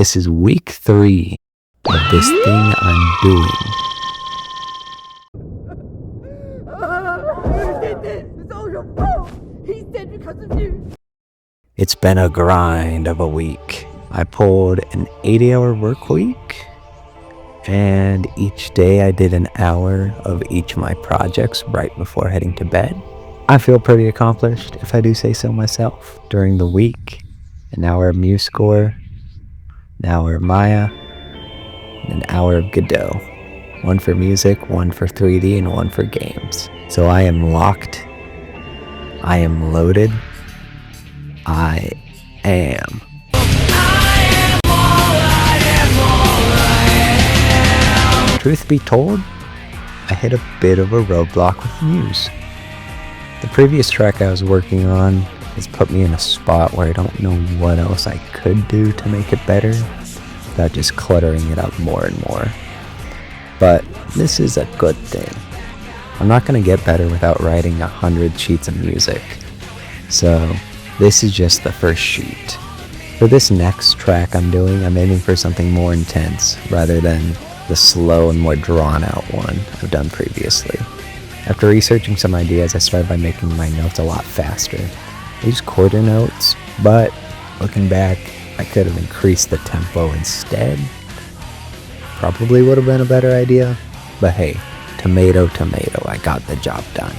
This is week 3 of this thing I'm doing. You did this! It's all your fault! He's dead because of you! It's been a grind of a week. I pulled an 80-hour work week, and each day I did an hour of each of my projects right before heading to bed. I feel pretty accomplished, if I do say so myself. During the week, an hour of MuseScore, an hour of Maya, and an hour of Godot. One for music, one for 3D, and one for games. So I am locked. I am loaded. I am. Truth be told, I hit a bit of a roadblock with Muse. The previous track I was working on has put me in a spot where I don't know what else I could do to make it better without just cluttering it up more and more. But this is a good thing. I'm not going to get better without writing 100 sheets of music. So this is just the first sheet. For this next track I'm doing, I'm aiming for something more intense rather than the slow and more drawn out one I've done previously. After researching some ideas, I started by making my notes a lot faster. I used quarter notes, but looking back, I could have increased the tempo instead. Probably would have been a better idea, but hey, tomato, tomato, I got the job done.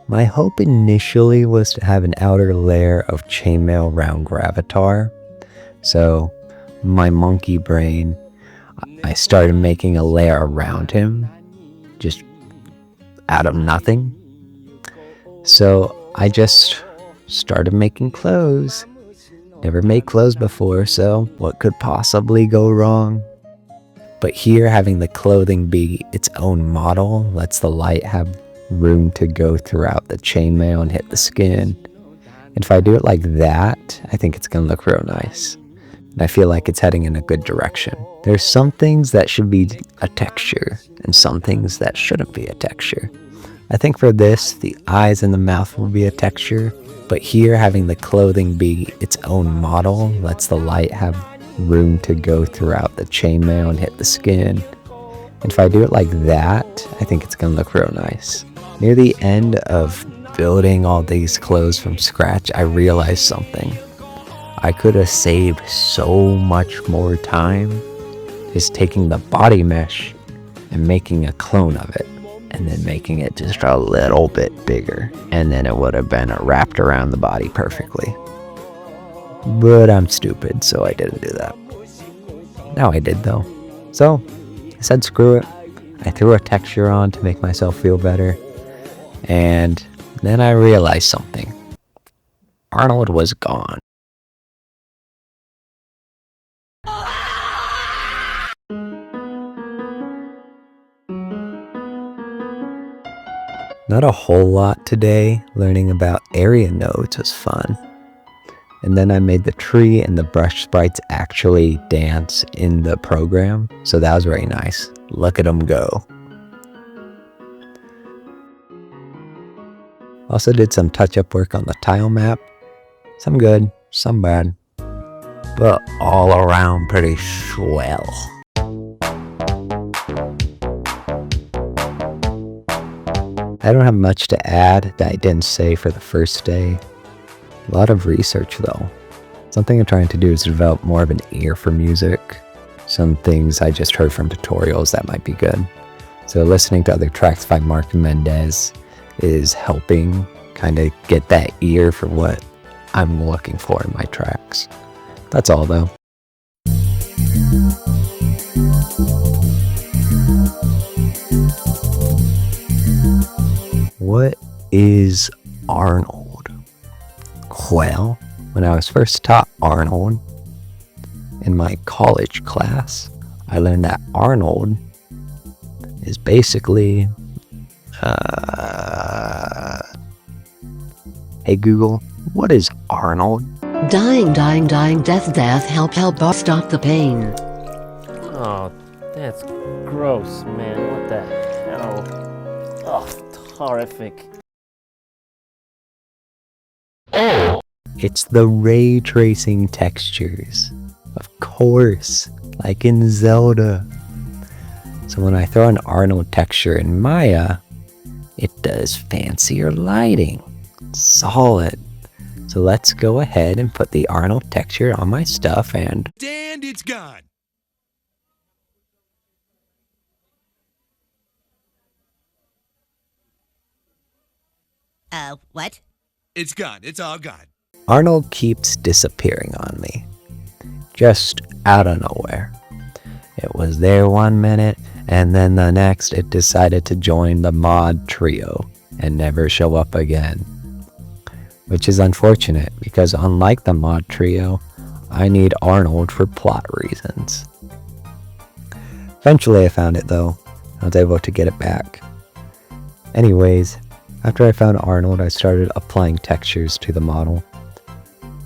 My hope initially was to have an outer layer of chainmail around Gravetaur, so my monkey brain, I started making a layer around him, just out of nothing. So I just started making clothes. Never made clothes before, so what could possibly go wrong? But here, having the clothing be its own model lets the light have room to go throughout the chainmail and hit the skin. And if I do it like that, I think it's gonna look real nice. And I feel like it's heading in a good direction. There's some things that should be a texture and some things that shouldn't be a texture. I think for this, the eyes and the mouth will be a texture, but here having the clothing be its own model lets the light have room to go throughout the chainmail and hit the skin. And if I do it like that, I think it's gonna look real nice. Near the end of building all these clothes from scratch, I realized something. I could have saved so much more time just taking the body mesh and making a clone of it, and then making it just a little bit bigger, and then it would have been wrapped around the body perfectly. But I'm stupid, so I didn't do that. Now I did though. So I said screw it. I threw a texture on to make myself feel better, and then I realized something. Arnold was gone. Not a whole lot today. Learning about area nodes was fun. And then I made the tree and the brush sprites actually dance in the program, so that was very nice. Look at them go. Also did some touch-up work on the tile map. Some good, some bad, but all around pretty swell. I don't have much to add that I didn't say for the first day. A lot of research though. Something I'm trying to do is develop more of an ear for music. Some things I just heard from tutorials that might be good. So listening to other tracks by Mark Mendez is helping kind of get that ear for what I'm looking for in my tracks. That's all though. What is Arnold? Well, when I was first taught Arnold in my college class, I learned that Arnold is basically, hey Google, what is Arnold? Dying, death, help, stop the pain. Oh, that's gross, man. What the hell? Oh, horrific. It's the ray tracing textures. Of course, like in Zelda. So when I throw an Arnold texture in Maya, it does fancier lighting. Solid. So let's go ahead and put the Arnold texture on my stuff and it's gone. What? It's gone. It's all gone. Arnold keeps disappearing on me. Just out of nowhere. It was there one minute, and then the next it decided to join the mod trio and never show up again. Which is unfortunate, because unlike the mod trio, I need Arnold for plot reasons. Eventually I found it though. I was able to get it back. Anyways, after I found Arnold, I started applying textures to the model.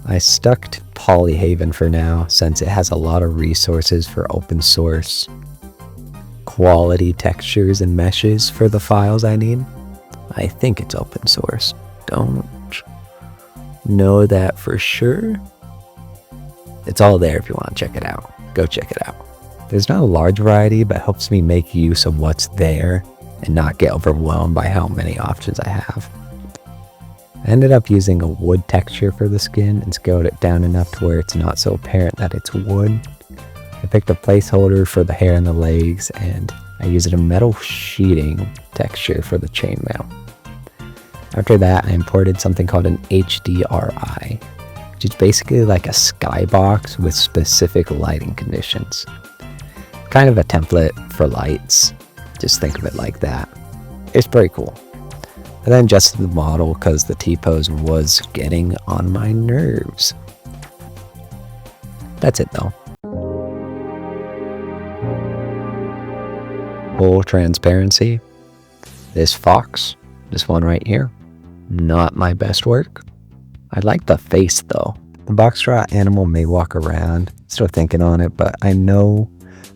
I stuck to Polyhaven for now, since it has a lot of resources for open source quality textures and meshes for the files I need. I think it's open source. Don't know that for sure. It's all there if you want to check it out. Go check it out. There's not a large variety, but helps me make use of what's there and not get overwhelmed by how many options I have. I ended up using a wood texture for the skin and scaled it down enough to where it's not so apparent that it's wood. I picked a placeholder for the hair and the legs, and I used a metal sheeting texture for the chainmail. After that, I imported something called an HDRI, which is basically like a skybox with specific lighting conditions. Kind of a template for lights, just think of it like that. It's pretty cool. I then adjusted the model because the T-pose was getting on my nerves. That's it though. Full transparency. This fox, this one right here, not my best work. I like the face though. The box straw animal may walk around, still thinking on it, but I know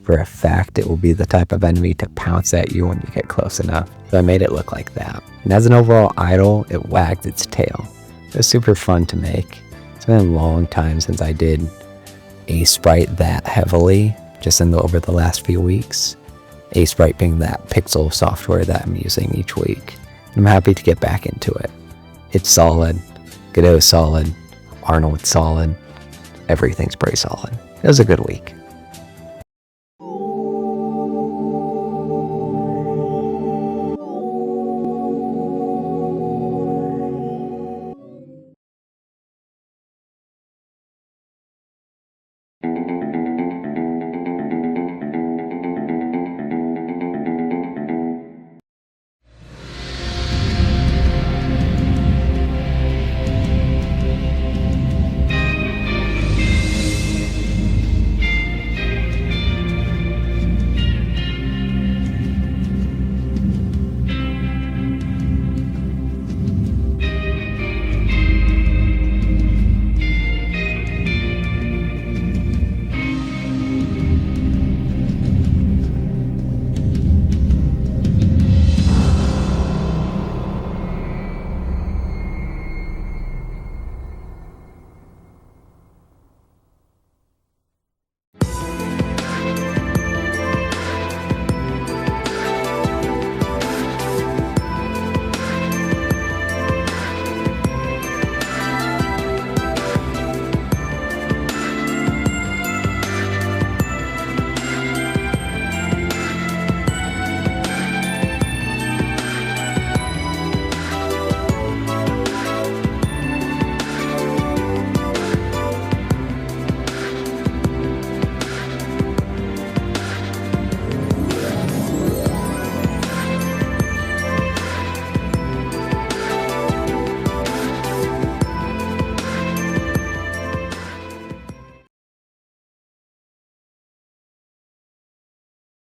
for a fact it will be the type of enemy to pounce at you when you get close enough. So I made it look like that. And as an overall idol, it wagged its tail. It was super fun to make. It's been a long time since I did a sprite that heavily, just over the last few weeks. A sprite being that pixel software that I'm using each week. I'm happy to get back into it. It's solid. Godot is solid. Arnold's solid. Everything's pretty solid. It was a good week.